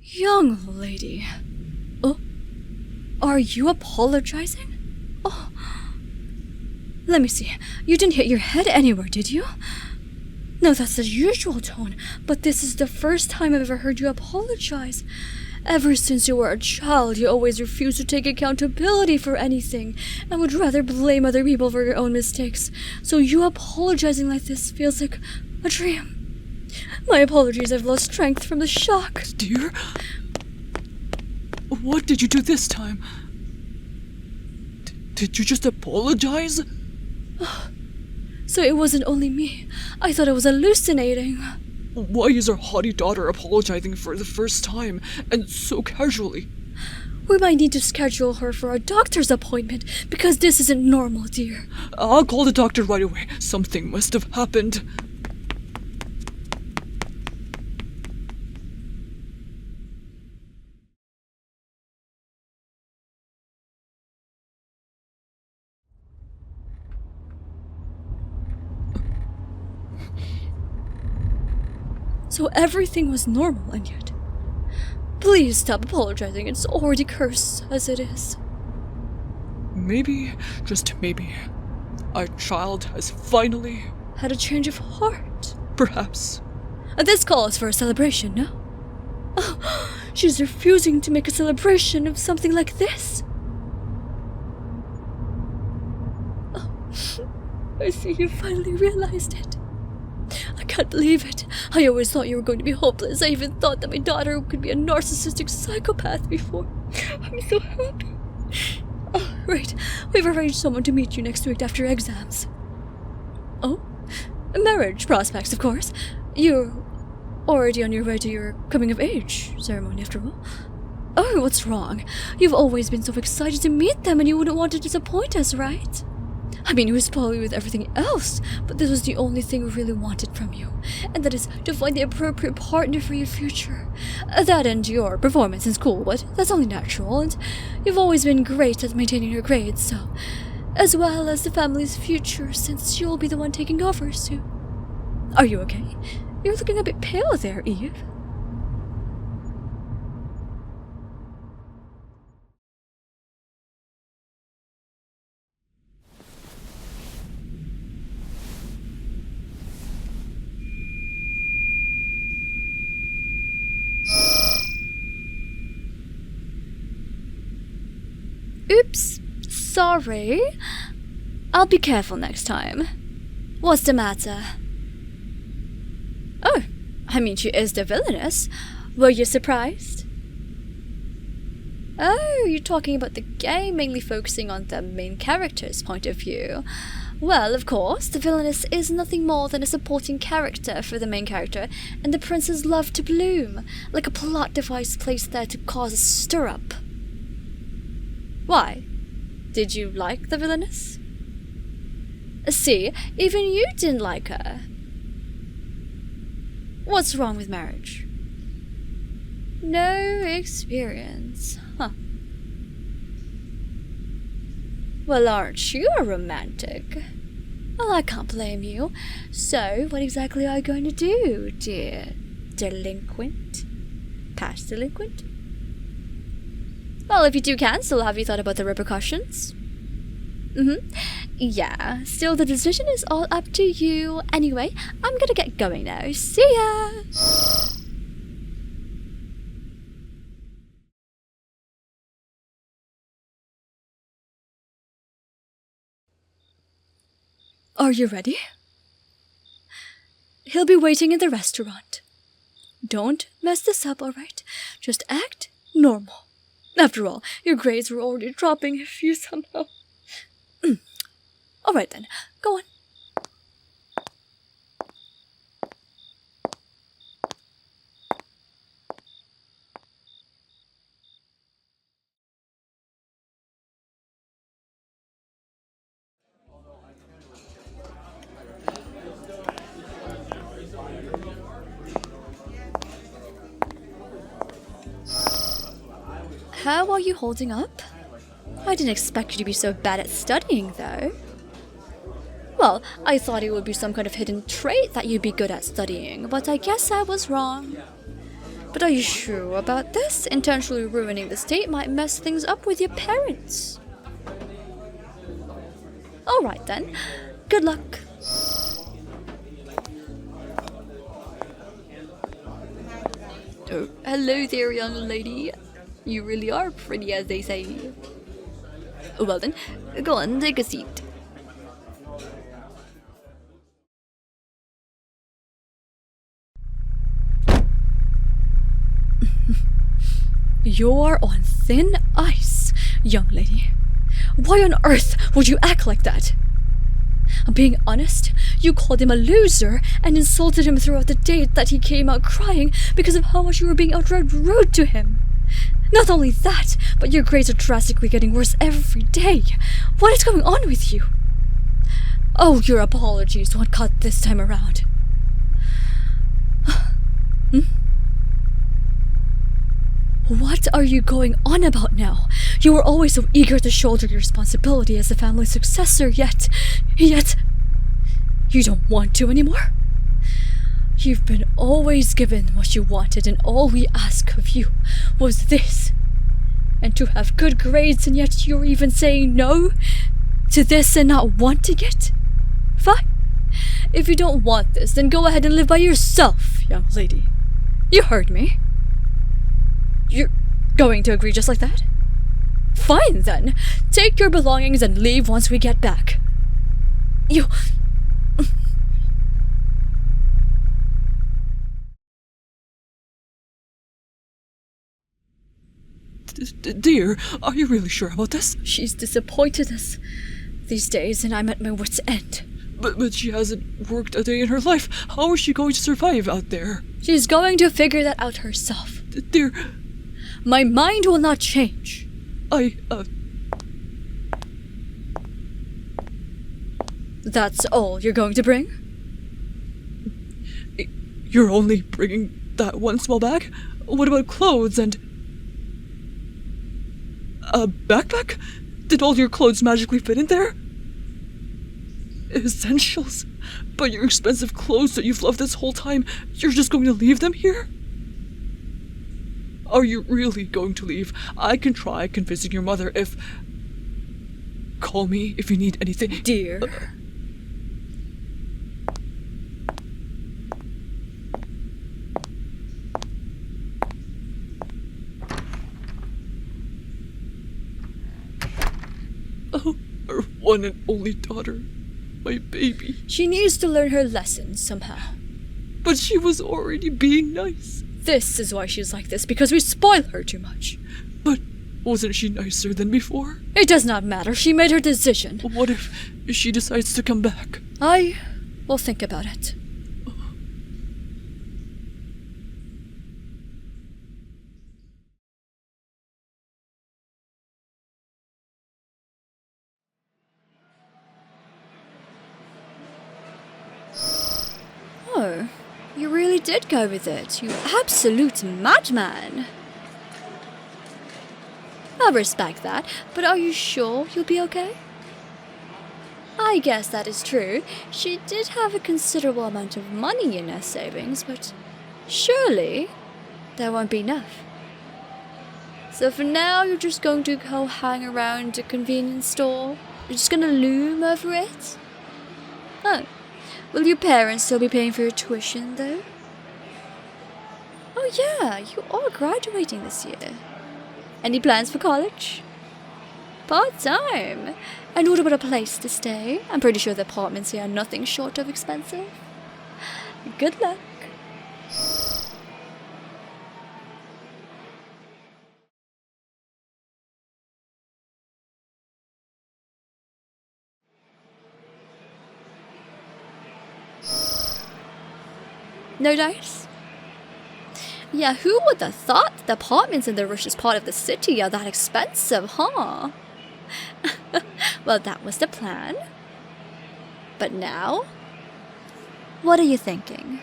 Young lady. Oh, are you apologizing? Oh, let me see. You didn't hit your head anywhere, did you? No, that's the usual tone, but this is the first time I've ever heard you apologize. Ever since you were a child, you always refused to take accountability for anything and would rather blame other people for your own mistakes. So you apologizing like this feels like a dream. My apologies, I've lost strength from the shock. Dear? What did you do this time? Did you just apologize? So it wasn't only me. I thought I was hallucinating. Why is our haughty daughter apologizing for the first time, and so casually? We might need to schedule her for a doctor's appointment, because this isn't normal, dear. I'll call the doctor right away. Something must have happened. So everything was normal, and yet... Please stop apologizing, it's already cursed as it is. Maybe, just maybe, our child has finally... Had a change of heart. Perhaps. This calls for a celebration, no? Oh, she's refusing to make a celebration of something like this. Oh, I see you finally realized it. I can't believe it. I always thought you were going to be hopeless. I even thought that my daughter could be a narcissistic psychopath before. I'm so happy. Oh, right. We've arranged someone to meet you next week after exams. Oh? Marriage prospects, of course. You're already on your way to your coming-of-age ceremony, after all. Oh, what's wrong? You've always been so excited to meet them and you wouldn't want to disappoint us, right? I mean, it was probably with everything else, but this was the only thing we really wanted from you, and that is to find the appropriate partner for your future. That and your performance in school, but that's only natural, and you've always been great at maintaining your grades, so... As well as the family's future, since you'll be the one taking over soon. Are you okay? You're looking a bit pale there, Eve. Oops, sorry. I'll be careful next time. What's the matter? Oh, I mean, she is the Villainous. Were you surprised? Oh, you're talking about the game, mainly focusing on the main character's point of view. Well, of course, the Villainous is nothing more than a supporting character for the main character, and the prince's love to bloom, like a plot device placed there to cause a stir-up. Why? Did you like the Villainous? See, even you didn't like her. What's wrong with marriage? No experience, huh? Well, aren't you a romantic? Well, I can't blame you. So, what exactly are you going to do, dear delinquent? Past delinquent? Well, if you do cancel, have you thought about the repercussions? Yeah, still the decision is all up to you. Anyway, I'm gonna get going now. See ya! Are you ready? He'll be waiting in the restaurant. Don't mess this up, alright? Just act normal. After all, your grades were already dropping if you somehow... Alright then, go on. How are you holding up? I didn't expect you to be so bad at studying, though. Well, I thought it would be some kind of hidden trait that you'd be good at studying, but I guess I was wrong. But are you sure about this? Intentionally ruining the state might mess things up with your parents. Alright then. Good luck. Oh, hello there, young lady. You really are pretty, as they say. Well then, go on, take a seat. You're on thin ice, young lady. Why on earth would you act like that? I'm being honest, you called him a loser and insulted him throughout the day that he came out crying because of how much you were being outright rude to him. Not only that, but your grades are drastically getting worse every day. What is going on with you? Oh, your apologies won't cut this time around. What are you going on about now? You were always so eager to shoulder your responsibility as the family successor, yet you don't want to anymore? You've been always given what you wanted, and all we ask of you was this. And to have good grades, and yet you're even saying no to this and not wanting it? Fine. If you don't want this, then go ahead and live by yourself, young lady. You heard me. You're going to agree just like that? Fine then. Take your belongings and leave once we get back. You... Dear, are you really sure about this? She's disappointed us these days, and I'm at my wit's end. But she hasn't worked a day in her life. How is she going to survive out there? She's going to figure that out herself. Dear... My mind will not change. That's all you're going to bring? You're only bringing that one small bag? What about clothes and... a backpack? Did all your clothes magically fit in there? Essentials? But your expensive clothes that you've loved this whole time, you're just going to leave them here? Are you really going to leave? I can try convincing your mother if... Call me if you need anything. Dear. Oh, our one and only daughter. My baby. She needs to learn her lessons somehow. But she was already being nice. This is why she's like this, because we spoil her too much. But wasn't she nicer than before? It does not matter. She made her decision. What if she decides to come back? I will think about it. Oh, you really did go with it, you absolute madman. I'll respect that, but are you sure you'll be okay? I guess that is true. She did have a considerable amount of money in her savings, but surely that won't be enough. So for now, you're just going to go hang around a convenience store? You're just gonna loom over it? Oh. Will your parents still be paying for your tuition, though? Oh yeah, you are graduating this year. Any plans for college? Part-time. And what about a place to stay? I'm pretty sure the apartments here are nothing short of expensive. Good luck. No dice? Yeah, who would have thought the apartments in the richest part of the city are that expensive, huh? Well, that was the plan. But now? What are you thinking?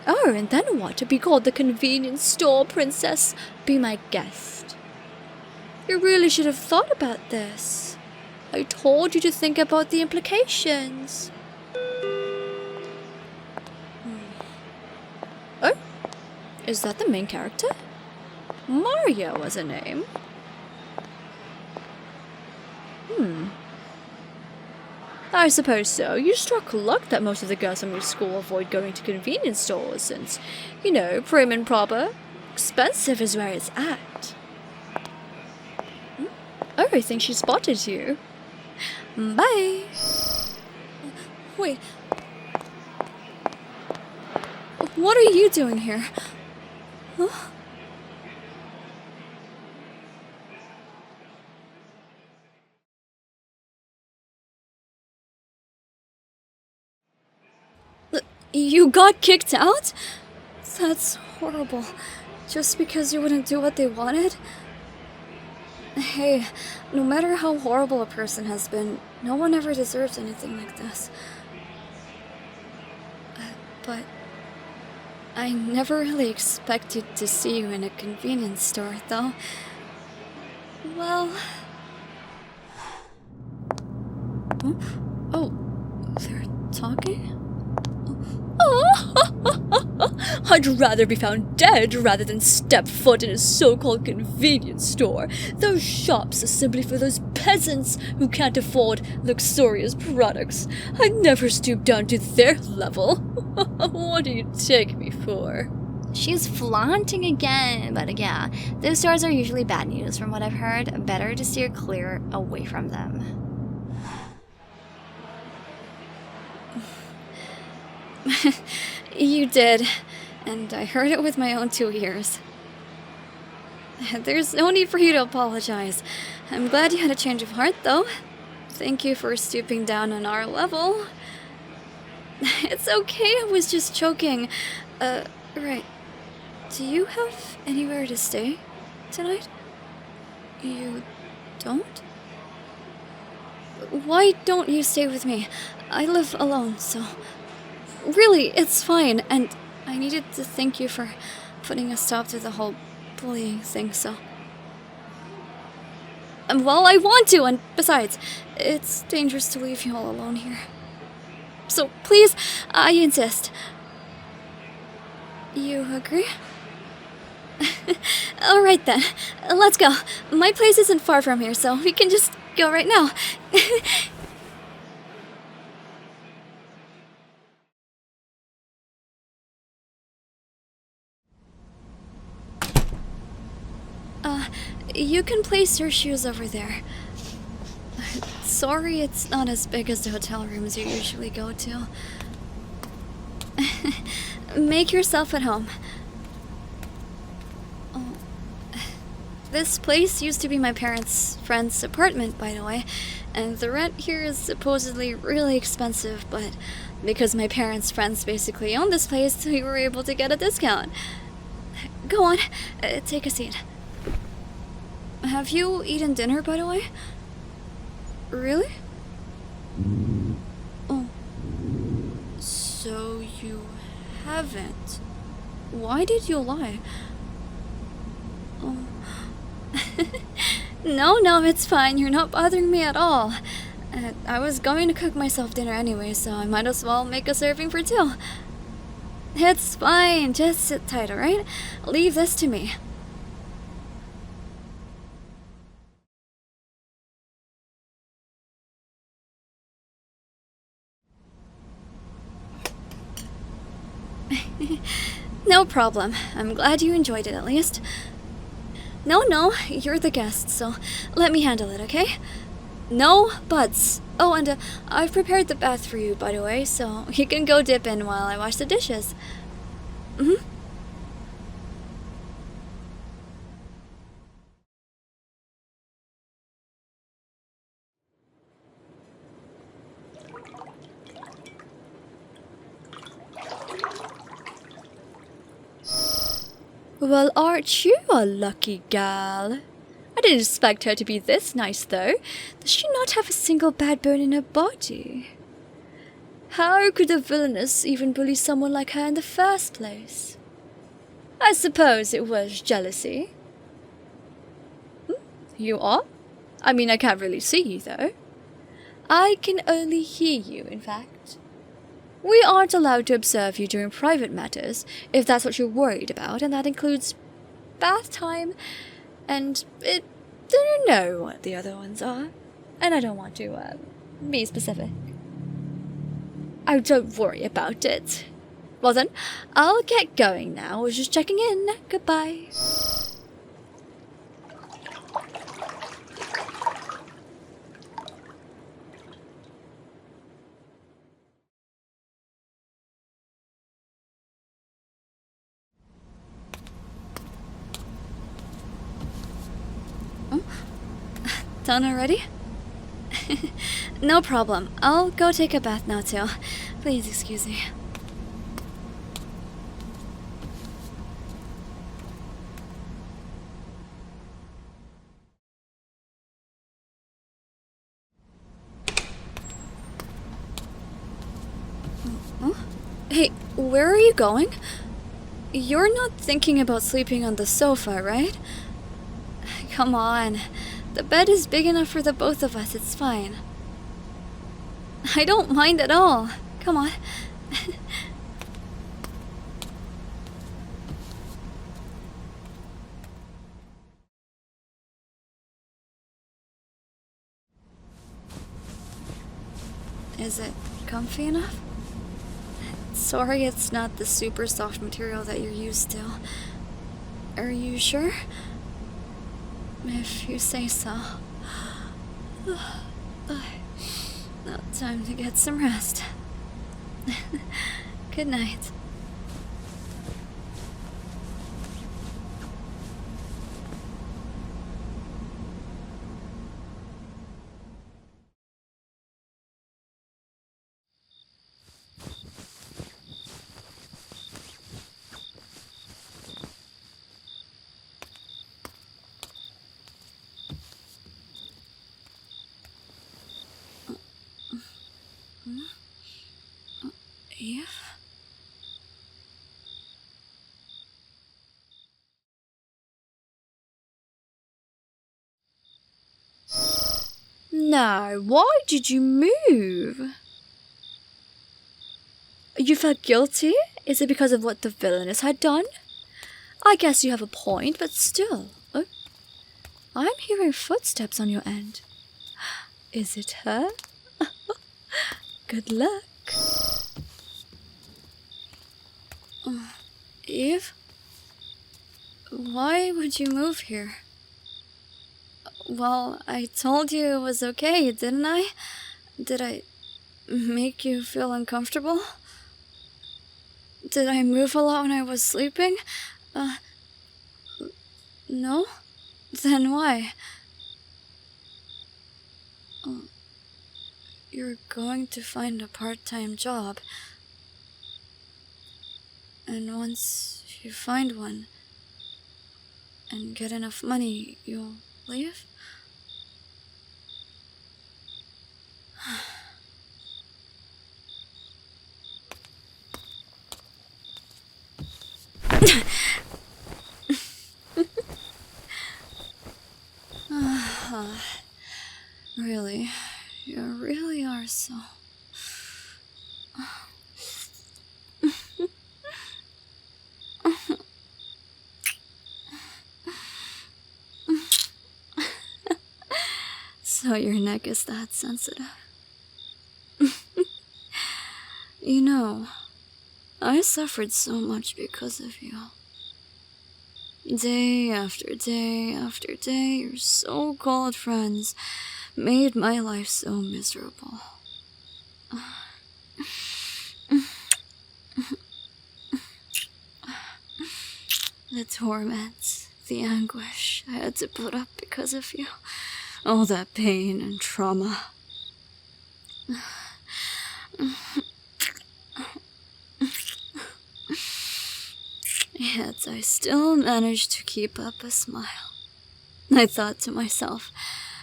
Oh, and then what? To be called the convenience store princess? Be my guest. You really should have thought about this. I told you to think about the implications. Oh? Is that the main character? Maria was a name. I suppose so. You struck luck that most of the girls from your school avoid going to convenience stores since, you know, prim and proper. Expensive is where it's at. Oh, I think she spotted you. Bye. Wait. What are you doing here? Huh? You got kicked out? That's horrible. Just because you wouldn't do what they wanted? Hey, no matter how horrible a person has been, no one ever deserves anything like this. But I never really expected to see you in a convenience store, though. Well... Huh? Oh, they're talking? I'd rather be found dead rather than step foot in a so-called convenience store. Those shops are simply for those peasants who can't afford luxurious products. I'd never stoop down to their level. What do you take me for? She's flaunting again, but yeah, those stores are usually bad news from what I've heard. Better to steer clear away from them. You did, and I heard it with my own 2 ears. There's no need for you to apologize. I'm glad you had a change of heart, though. Thank you for stooping down on our level. It's okay, I was just joking. Right. Do you have anywhere to stay tonight? You don't? Why don't you stay with me? I live alone, so... Really, it's fine, and I needed to thank you for putting a stop to the whole bullying thing, so... Well, I want to, and besides, it's dangerous to leave you all alone here. So, please, I insist. You agree? Alright then, let's go. My place isn't far from here, so we can just go right now. You can place your shoes over there. Sorry it's not as big as the hotel rooms you usually go to. Make yourself at home. Oh. This place used to be my parents' friend's apartment, by the way, and the rent here is supposedly really expensive, but because my parents' friends basically own this place, we were able to get a discount. Go on, take a seat. Have you eaten dinner, by the way? Really? Oh. So you haven't. Why did you lie? Oh. No, it's fine. You're not bothering me at all. I was going to cook myself dinner anyway, so I might as well make a serving for 2. It's fine. Just sit tight, alright? Leave this to me. No problem. I'm glad you enjoyed it at least. No, you're the guest, so let me handle it, okay? No buts. Oh, and I've prepared the bath for you, by the way, so you can go dip in while I wash the dishes. Well, aren't you a lucky gal? I didn't expect her to be this nice, though. Does she not have a single bad bone in her body? How could the Villainous even bully someone like her in the first place? I suppose it was jealousy. You are? I mean, I can't really see you, though. I can only hear you, in fact. We aren't allowed to observe you during private matters, if that's what you're worried about, and that includes bath time, and I don't know what the other ones are, and I don't want to, be specific. Oh, don't worry about it. Well then, I'll get going now. I was just checking in. Goodbye. Done already? No problem. I'll go take a bath now too. Please excuse me. Hey, where are you going? You're not thinking about sleeping on the sofa, right? Come on. The bed is big enough for the both of us. It's fine. I don't mind at all. Come on. Is it comfy enough? Sorry, it's not the super soft material that you're used to. Are you sure? If you say so. Now time to get some rest. Good night. Eve? No, why did you move? You felt guilty? Is it because of what the Villainous had done? I guess you have a point, but still. Oh, I'm hearing footsteps on your end. Is it her? Good luck. Eve? Why would you move here? Well, I told you it was okay, didn't I? Did I make you feel uncomfortable? Did I move a lot when I was sleeping? No? Then why? You're going to find a part-time job. And once you find one and get enough money, you'll leave? Really? You really are so... So your neck is that sensitive. You know, I suffered so much because of you. Day after day after day, your so-called friends made my life so miserable. The torment, the anguish I had to put up because of you. All that pain and trauma. Yet I still managed to keep up a smile. I thought to myself,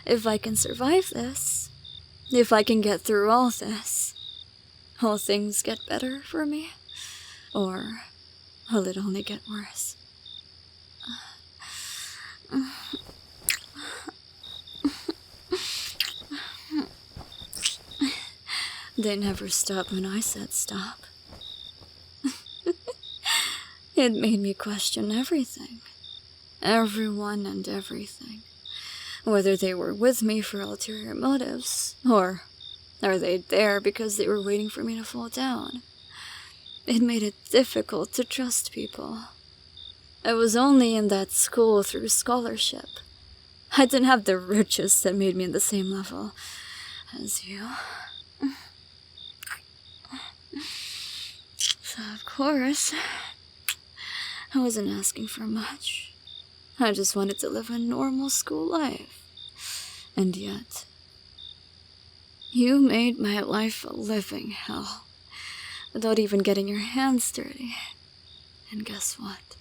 if I can survive this, if I can get through all this, will things get better for me? Or will it only get worse? They never stopped when I said stop. It made me question everything. Everyone and everything. Whether they were with me for ulterior motives, or are they there because they were waiting for me to fall down? It made it difficult to trust people. I was only in that school through scholarship. I didn't have the riches that made me on the same level as you. So, of course, I wasn't asking for much. I just wanted to live a normal school life. And yet, you made my life a living hell, without even getting your hands dirty. And guess what?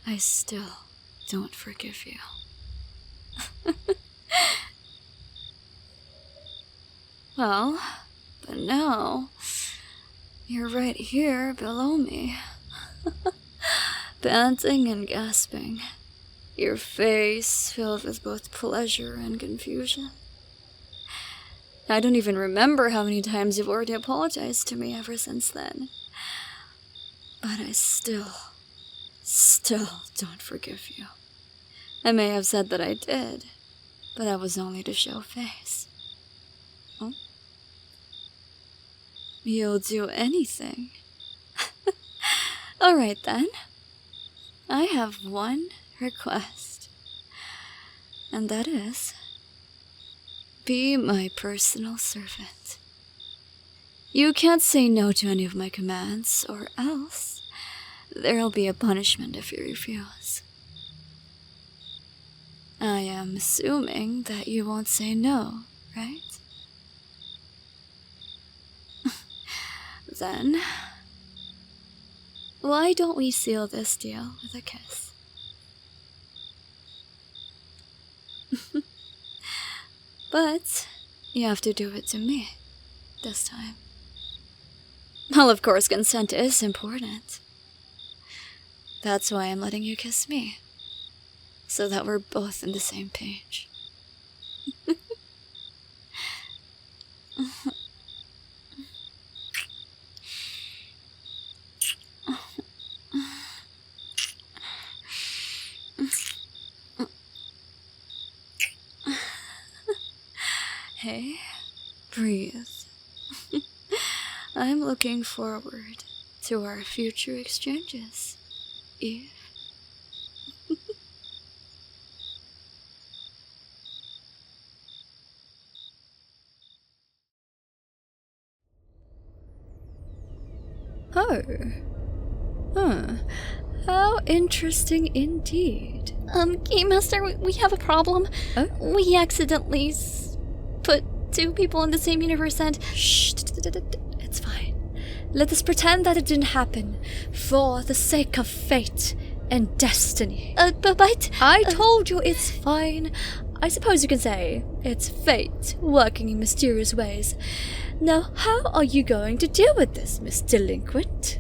I still don't forgive you. Well, but now, you're right here below me. Panting and gasping, your face filled with both pleasure and confusion. I don't even remember how many times you've already apologized to me ever since then. But I still don't forgive you. I may have said that I did, but that was only to show face. Oh? You'll do anything. Alright then. I have one request. And that is, be my personal servant. You can't say no to any of my commands, or else there'll be a punishment if you refuse. I am assuming that you won't say no, right? Then, why don't we seal this deal with a kiss? But you have to do it to me this time. Well, of course, consent is important. That's why I'm letting you kiss me, so that we're both on the same page. Hey, breathe. I'm looking forward to our future exchanges, Eve. Oh. Huh. How interesting indeed. Game Master, we have a problem. Oh? We accidentally put two people in the same universe and... Shh, it's fine. Let us pretend that it didn't happen, for the sake of fate and destiny. But... I told you it's fine. I suppose you can say it's fate working in mysterious ways. Now, how are you going to deal with this, Miss Delinquent?